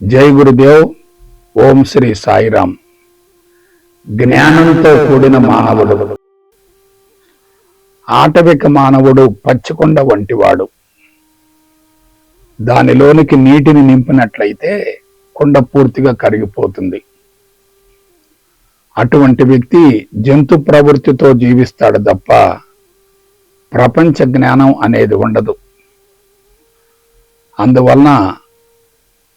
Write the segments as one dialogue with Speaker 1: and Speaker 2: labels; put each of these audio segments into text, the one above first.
Speaker 1: జై గురుదేవ్. ఓం శ్రీ సాయిరాం. జ్ఞానంతో కూడిన మానవుడు. ఆటవిక మానవుడు పచ్చికొండ వంటివాడు. దానిలోనికి నీటిని నింపినట్లయితే కొండ పూర్తిగా కరిగిపోతుంది. అటువంటి వ్యక్తి జంతు ప్రవృత్తితో జీవిస్తాడు తప్ప ప్రపంచ జ్ఞానం అనేది ఉండదు. అందువలన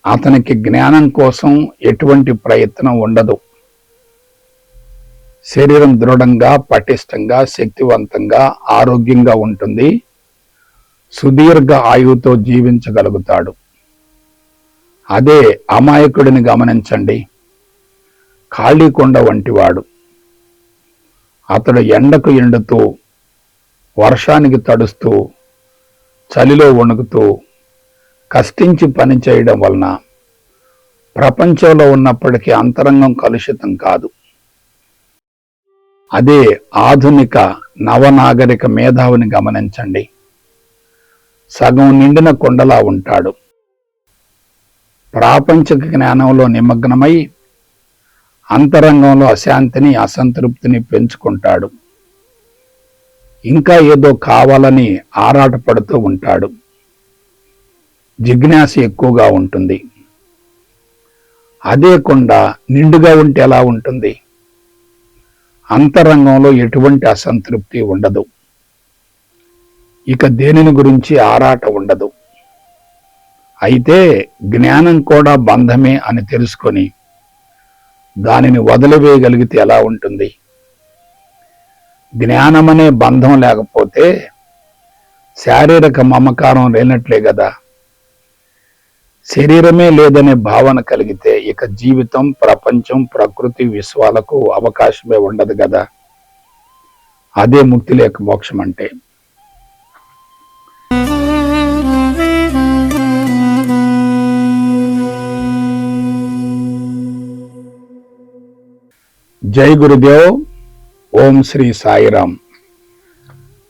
Speaker 1: అతనికి జ్ఞానం కోసం ఎటువంటి ప్రయత్నం ఉండదు. శరీరం దృఢంగా, పటిష్టంగా, శక్తివంతంగా, ఆరోగ్యంగా ఉంటుంది. సుదీర్ఘ ఆయువుతో జీవించగలుగుతాడు. అదే అమాయకుడిని గమనించండి. ఖాళీ కొండ వంటివాడు. అతడు ఎండకు ఎండుతూ, వర్షానికి తడుస్తూ, చలిలో వణుకుతూ, కష్టించి పని చేయడం వలన ప్రపంచంలో ఉన్నప్పటికీ అంతరంగం కలుషితం కాదు. అదే ఆధునిక నవనాగరిక మేధావిని గమనించండి. సగం నిండిన కొండలా ఉంటాడు. ప్రాపంచిక జ్ఞానంలో నిమగ్నమై అంతరంగంలో అశాంతిని, అసంతృప్తిని పెంచుకుంటాడు. ఇంకా ఏదో కావాలని ఆరాటపడుతూ ఉంటాడు. జిజ్ఞాస ఎక్కువగా ఉంటుంది. అదే కొండ నిండుగా ఉంటే ఎలా ఉంటుంది? అంతరంగంలో ఎటువంటి అసంతృప్తి ఉండదు. ఇక దేనిని గురించి ఆరాట ఉండదు. అయితే జ్ఞానం కూడా బంధమే అని తెలుసుకొని దానిని వదిలివేయగలిగితే ఎలా ఉంటుంది? జ్ఞానమనే బంధం లేకపోతే శారీరక మమకారం లేనట్లే కదా. శరీరమే లేదనే భావన కలిగితే ఇక జీవితం, ప్రపంచం, ప్రకృతి, విశ్వాలకు అవకాశమే ఉండదు కదా. అదే ముక్తి లేక మోక్షం అంటే. జై గురుదేవ్. ఓం శ్రీ సాయిరాం.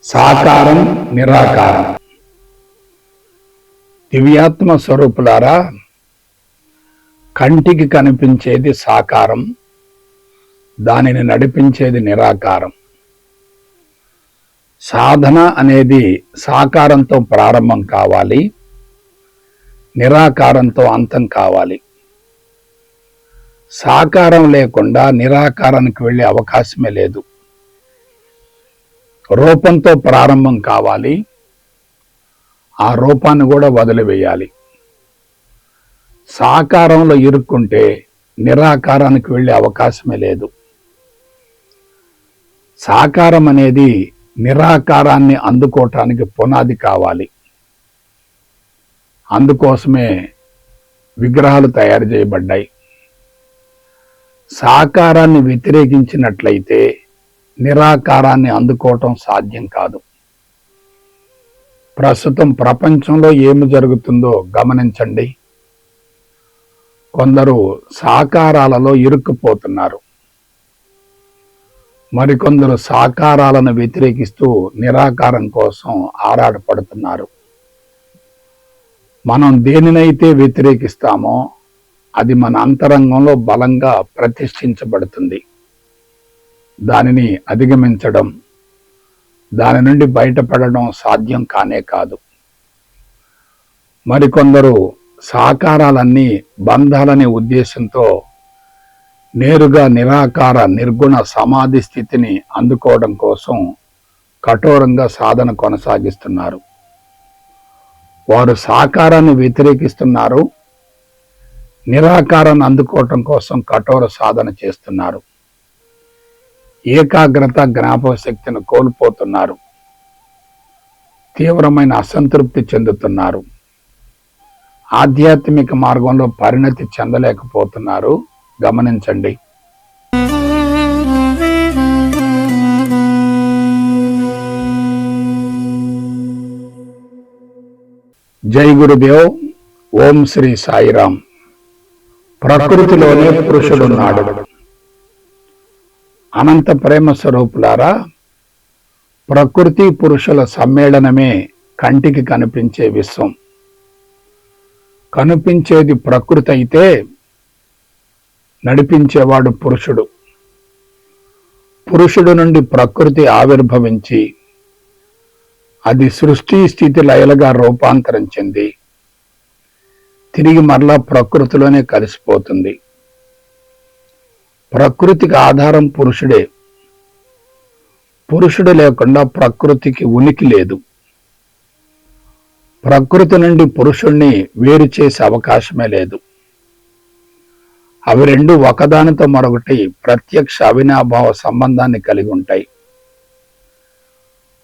Speaker 1: సాకారం, నిరాకారం. దివ్యాత్మ స్వరూపులారా, కంటికి కనిపించేది సాకారం, దానిని నడిపించేది నిరాకారం. సాధన అనేది సాకారంతో ప్రారంభం కావాలి, నిరాకారంతో అంతం కావాలి. సాకారం లేకుండా నిరాకారానికి వెళ్ళే అవకాశమే లేదు. రూపంతో ప్రారంభం కావాలి, ఆ రూపాన్ని కూడా వదిలివేయాలి. సాకారంలో ఇరుక్కుంటే నిరాకారానికి వెళ్ళే అవకాశమే లేదు. సాకారం అనేది నిరాకారాన్ని అందుకోవటానికి పునాది కావాలి. అందుకోసమే విగ్రహాలు తయారు చేయబడ్డాయి. సాకారాన్ని వ్యతిరేకించినట్లయితే నిరాకారాన్ని అందుకోవటం సాధ్యం కాదు. ప్రస్తుతం ప్రపంచంలో ఏమి జరుగుతుందో గమనించండి. కొందరు సాకారాలలో ఇరుక్కుపోతున్నారు. మరికొందరు సాకారాలను వ్యతిరేకిస్తూ నిరాకారం కోసం ఆరాటపడుతున్నారు. మనం దేనినైతే వ్యతిరేకిస్తామో అది మన అంతరంగంలో బలంగా ప్రతిష్ఠించబడుతుంది. దానిని అధిగమించడం, దాని నుండి బయటపడడం సాధ్యం కానే కాదు. మరికొందరు సాకారాలన్నీ బంధాలనే ఉద్దేశంతో నేరుగా నిరాకార నిర్గుణ సమాధి స్థితిని అందుకోవడం కోసం కఠోరంగా సాధన కొనసాగిస్తున్నారు. వారు సాకారాన్ని వ్యతిరేకిస్తున్నారు, నిరాకారాన్ని అందుకోవటం కోసం కఠోర సాధన చేస్తున్నారు. ఏకాగ్రత, జ్ఞాపక శక్తిని కోల్పోతున్నారు. తీవ్రమైన అసంతృప్తి చెందుతున్నారు. ఆధ్యాత్మిక మార్గంలో పరిణతి చెందలేకపోతున్నారు. గమనించండి. జై గురుదేవ్. ఓం శ్రీ సాయిరాం. ప్రకృతిలోనే పురుషుడున్నాడు. అనంత ప్రేమ స్వరూపులారా, ప్రకృతి పురుషుల సమ్మేళనమే కంటికి కనిపించే విశ్వం. కనిపించేది ప్రకృతి అయితే నడిపించేవాడు పురుషుడు. పురుషుడు నుండి ప్రకృతి ఆవిర్భవించి అది సృష్టి స్థితి లయలుగా రూపాంతరం చెంది తిరిగి మరలా ప్రకృతిలోనే కలిసిపోతుంది. ప్రకృతికి ఆధారం పురుషుడే. పురుషుడు లేకుండా ప్రకృతికి ఉనికి లేదు. ప్రకృతి నుండి పురుషుణ్ణి వేరు చేసే అవకాశమే లేదు. అవి రెండు ఒకదానితో మరొకటి ప్రత్యక్ష అవినాభావ సంబంధాన్ని కలిగి ఉంటాయి.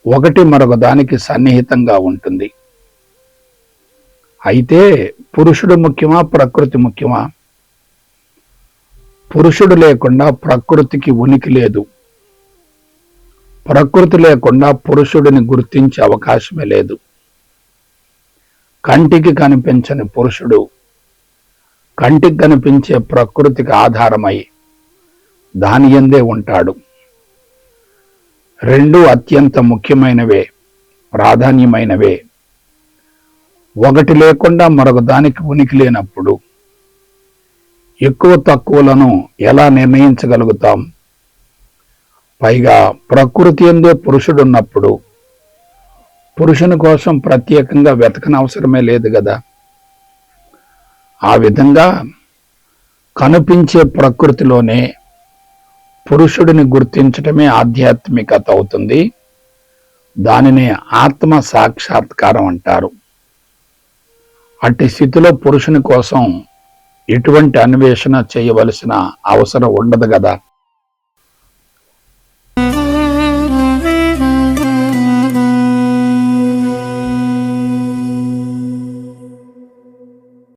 Speaker 1: ఒకటి మరొక దానికి సన్నిహితంగా ఉంటుంది. అయితే పురుషుడు ముఖ్యమా, ప్రకృతి ముఖ్యమా? పురుషుడు లేకుండా ప్రకృతికి ఉనికి లేదు. ప్రకృతి లేకుండా పురుషుడిని గుర్తించే అవకాశమే లేదు. కంటికి కనిపించని పురుషుడు కంటికి కనిపించే ప్రకృతికి ఆధారమై దాని యందే ఉంటాడు. రెండు అత్యంత ముఖ్యమైనవే, ప్రాధాన్యమైనవే. ఒకటి లేకుండా మరొక దానికి ఉనికి లేనప్పుడు ఎక్కువ తక్కువలను ఎలా నిర్ణయించగలుగుతాం? పైగా ప్రకృతి యందే పురుషుడున్నప్పుడు పురుషుని కోసం ప్రత్యేకంగా వెతకనవసరమే లేదు కదా. ఆ విధంగా కనిపించే ప్రకృతిలోనే పురుషుడిని గుర్తించటమే ఆధ్యాత్మికత అవుతుంది. దానినే ఆత్మ సాక్షాత్కారం అంటారు. అట్టి స్థితిలో పురుషుని కోసం ఎటువంటి అన్వేషణ చేయవలసిన అవసరం ఉండదు కదా.